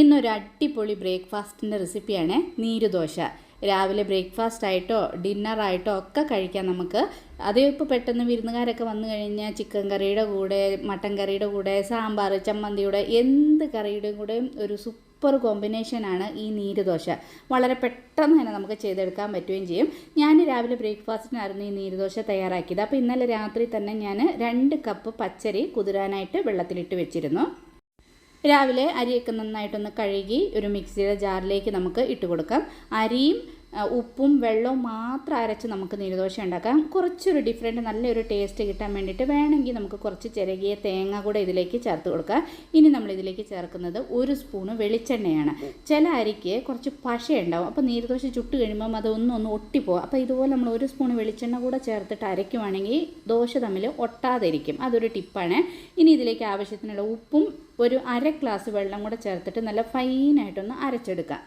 ഇന്നൊരു അടിപൊളി ബ്രേക്ക്ഫാസ്റ്റിൻ്റെ റെസിപ്പിയാണ് നീരുദോശ. രാവിലെ ബ്രേക്ക്ഫാസ്റ്റ് ആയിട്ടോ ഡിന്നറായിട്ടോ ഒക്കെ കഴിക്കാം നമുക്ക്. അതേ ഇപ്പോൾ പെട്ടെന്ന് വിരുന്നുകാരൊക്കെ വന്നു കഴിഞ്ഞാൽ ചിക്കൻ കറിയുടെ കൂടെ, മട്ടൻ കറിയുടെ കൂടെ, സാമ്പാർ, ചമ്മന്തിയുടെ എന്ത് കറിയുടെയും കൂടെ ഒരു സൂപ്പർ കോമ്പിനേഷനാണ് ഈ നീരുദോശ. വളരെ പെട്ടെന്ന് തന്നെ നമുക്ക് ചെയ്തെടുക്കാൻ പറ്റുകയും ചെയ്യും. ഞാൻ രാവിലെ ബ്രേക്ക്ഫാസ്റ്റിനായിരുന്നു ഈ നീരുദോശ തയ്യാറാക്കിയത്. അപ്പോൾ ഇന്നലെ രാത്രി തന്നെ ഞാൻ 2 കപ്പ് പച്ചരി കുതിരാനായിട്ട് വെള്ളത്തിലിട്ട് വെച്ചിരുന്നു. രാവിലെ അരിയൊക്കെ നന്നായിട്ടൊന്ന് കഴുകി ഒരു മിക്സിയുടെ ജാറിലേക്ക് നമുക്ക് ഇട്ട് കൊടുക്കാം. അരിയും ഉപ്പും വെള്ളവും മാത്രം അരച്ച് നമുക്ക് നീരുദോശ ഉണ്ടാക്കാം. കുറച്ചൊരു ഡിഫറെൻറ്റ് നല്ലൊരു ടേസ്റ്റ് കിട്ടാൻ വേണ്ടിയിട്ട് വേണമെങ്കിൽ നമുക്ക് കുറച്ച് ചിരകിയ തേങ്ങ കൂടെ ഇതിലേക്ക് ചേർത്ത് കൊടുക്കാം. ഇനി നമ്മളിതിലേക്ക് ചേർക്കുന്നത് 1 സ്പൂണ് വെളിച്ചെണ്ണയാണ്. ചില അരിക്ക് കുറച്ച് പശയുണ്ടാവും, അപ്പോൾ നീരുദോശ ചുട്ട് കഴിയുമ്പം അത് ഒന്ന് ഒട്ടിപ്പോകും. അപ്പോൾ ഇതുപോലെ നമ്മൾ 1 സ്പൂൺ വെളിച്ചെണ്ണ കൂടെ ചേർത്തിട്ട് അരയ്ക്കുവാണെങ്കിൽ ദോശ തമ്മിൽ ഒട്ടാതിരിക്കും. അതൊരു ടിപ്പാണ്. ഇനി ഇതിലേക്ക് ആവശ്യത്തിനുള്ള ഉപ്പും ഒരു 1/2 ഗ്ലാസ് വെള്ളം കൂടെ ചേർത്തിട്ട് നല്ല ഫൈനായിട്ടൊന്ന് അരച്ചെടുക്കാം.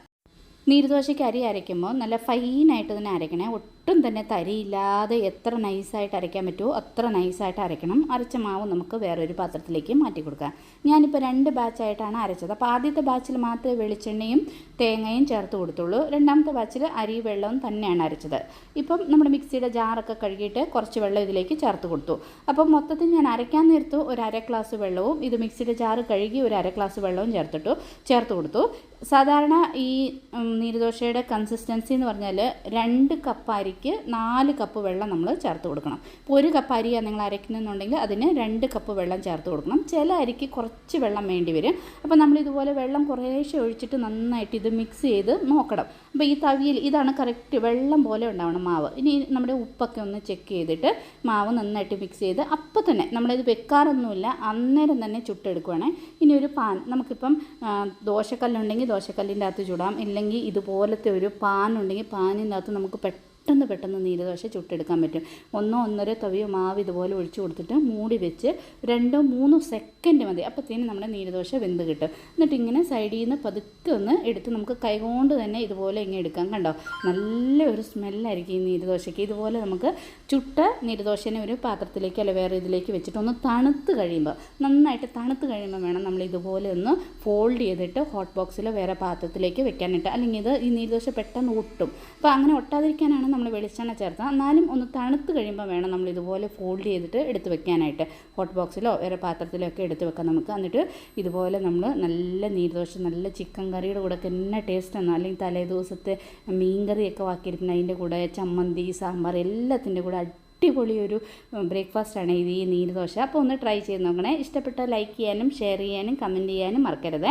നീരുദോശയ്ക്ക് അരി അരയ്ക്കുമ്പോൾ നല്ല ഫൈനായിട്ട് തന്നെ അരയ്ക്കണേ. ഒട്ടും തന്നെ തരിയില്ലാതെ എത്ര നൈസായിട്ട് അരയ്ക്കാൻ പറ്റുമോ അത്ര നൈസായിട്ട് അരയ്ക്കണം. അരച്ച മാവ് നമുക്ക് വേറൊരു പാത്രത്തിലേക്ക് മാറ്റി കൊടുക്കാം. ഞാനിപ്പോൾ 2 ബാച്ചായിട്ടാണ് അരച്ചത്. അപ്പോൾ ആദ്യത്തെ ബാച്ചിൽ മാത്രമേ വെളിച്ചെണ്ണയും തേങ്ങയും ചേർത്ത് കൊടുത്തുള്ളൂ. രണ്ടാമത്തെ ബാച്ചിൽ അരി വെള്ളവും തന്നെയാണ് അരച്ചത്. ഇപ്പം നമ്മുടെ മിക്സിയുടെ ജാറൊക്കെ കഴുകിയിട്ട് കുറച്ച് വെള്ളം ഇതിലേക്ക് ചേർത്ത് കൊടുത്തു. അപ്പം മൊത്തത്തിൽ ഞാൻ അരയ്ക്കാൻ നേരത്ത് ഒരു 1/2 ഗ്ലാസ് വെള്ളവും ഇത് മിക്സിയുടെ ജാറ് കഴുകി ഒരു 1/2 ഗ്ലാസ് വെള്ളവും ചേർത്ത് കൊടുത്തു. സാധാരണ ഈ നീരുദോശയുടെ കൺസിസ്റ്റൻസി എന്ന് പറഞ്ഞാൽ 2 കപ്പ് അരിക്ക് 4 കപ്പ് വെള്ളം നമ്മൾ ചേർത്ത് കൊടുക്കണം. ഇപ്പോൾ 1 കപ്പ് അരിയാണ് നിങ്ങൾ അരയ്ക്കുന്നുണ്ടെങ്കിൽ അതിന് 2 കപ്പ് വെള്ളം ചേർത്ത് കൊടുക്കണം. ചില അരിക്ക് കുറച്ച് വെള്ളം വേണ്ടി വരും. അപ്പോൾ നമ്മളിതുപോലെ വെള്ളം കുറേശ്ശെ ഒഴിച്ചിട്ട് നന്നായിട്ട് ഇത് മിക്സ് ചെയ്ത് നോക്കണം. അപ്പോൾ ഈ തവിയിൽ ഇതാണ് കറക്റ്റ് വെള്ളം പോലെ ഉണ്ടാവണം മാവ്. ഇനി നമ്മുടെ ഉപ്പൊക്കെ ഒന്ന് ചെക്ക് ചെയ്തിട്ട് മാവ് നന്നായിട്ട് മിക്സ് ചെയ്ത് അപ്പോൾ തന്നെ നമ്മളിത് വെക്കാറൊന്നുമില്ല, അന്നേരം തന്നെ ചുട്ടെടുക്കുവാണ്. ഇനി ഒരു പാൻ, നമുക്കിപ്പം ദോശക്കല്ലുണ്ടെങ്കിൽ ദോശക്കല്ലിൻ്റെ അകത്ത് ചുടാം, ഇല്ലെങ്കിൽ ഇതുപോലത്തെ ഒരു പാൻ ഉണ്ടെങ്കിൽ പാനിൻ്റെ അകത്ത് നമുക്ക് പെട്ടെന്ന് നീരുദോശ ചുട്ടെടുക്കാൻ പറ്റും. 1-1.5 തവിയോ മാവ് ഇതുപോലെ ഒഴിച്ചു കൊടുത്തിട്ട് മൂടി വെച്ച് 2-3 സെക്കൻഡ് മതി. അപ്പോഴത്തേനും നമ്മുടെ നീരുദോശ വെന്ത് കിട്ടും. എന്നിട്ട് ഇങ്ങനെ സൈഡിൽ നിന്ന് പതുക്കെ ഒന്ന് എടുത്ത് നമുക്ക് കൈകൊണ്ട് തന്നെ ഇതുപോലെ ഇങ്ങനെ എടുക്കാം. കണ്ടോ, നല്ലൊരു സ്മെല്ലായിരിക്കും ഈ നീരുദോശയ്ക്ക്. ഇതുപോലെ നമുക്ക് ചുട്ട നീരുദോശനെ ഒരു പാത്രത്തിലേക്ക് അല്ല വേറെ ഇതിലേക്ക് വെച്ചിട്ട് ഒന്ന് നന്നായിട്ട് തണുത്ത് കഴിയുമ്പോൾ വേണം നമ്മൾ ഇതുപോലെ ഒന്ന് ഫോൾഡ് ചെയ്തിട്ട് ഹോട്ട് ബോക്സിലോ വേറെ പാത്രത്തിലേക്ക് വെക്കാനായിട്ട്. അല്ലെങ്കിൽ ഈ നീരുദോശ പെട്ടെന്ന് ഒട്ടും. അപ്പോൾ അങ്ങനെ ഒട്ടാതിരിക്കാനാണ് നമ്മൾ വെളിച്ചെണ്ണ ചേർത്താൽ. എന്നാലും ഒന്ന് തണുത്ത് കഴിയുമ്പോൾ വേണം നമ്മൾ ഇതുപോലെ ഫോൾഡ് ചെയ്തിട്ട് എടുത്ത് വെക്കാനായിട്ട്. ഹോട്ട് ബോക്സിലോ വേറെ പാത്രത്തിലോ ഒക്കെ എടുത്ത് വെക്കാം നമുക്ക്. എന്നിട്ട് ഇതുപോലെ നമ്മൾ നല്ല നീരുദോശ നല്ല ചിക്കൻ കറിയുടെ കൂടെ ഒക്കെ എന്നാ ടേസ്റ്റാണ്. അല്ലെങ്കിൽ തലേ ദിവസത്തെ മീൻ കറിയൊക്കെ ആക്കിയിരിക്കുന്നത് അതിൻ്റെ കൂടെ ചമ്മന്തി, സാമ്പാർ എല്ലാത്തിൻ്റെ കൂടെ അടിപൊളി ഒരു ബ്രേക്ക്ഫാസ്റ്റാണ് ഇത് ഈ നീരുദോശ. അപ്പോൾ ഒന്ന് ട്രൈ ചെയ്ത് നോക്കണേ. ഇഷ്ടപ്പെട്ടാൽ ലൈക്ക് ചെയ്യാനും ഷെയർ ചെയ്യാനും കമൻറ്റ് ചെയ്യാനും മറക്കരുത്.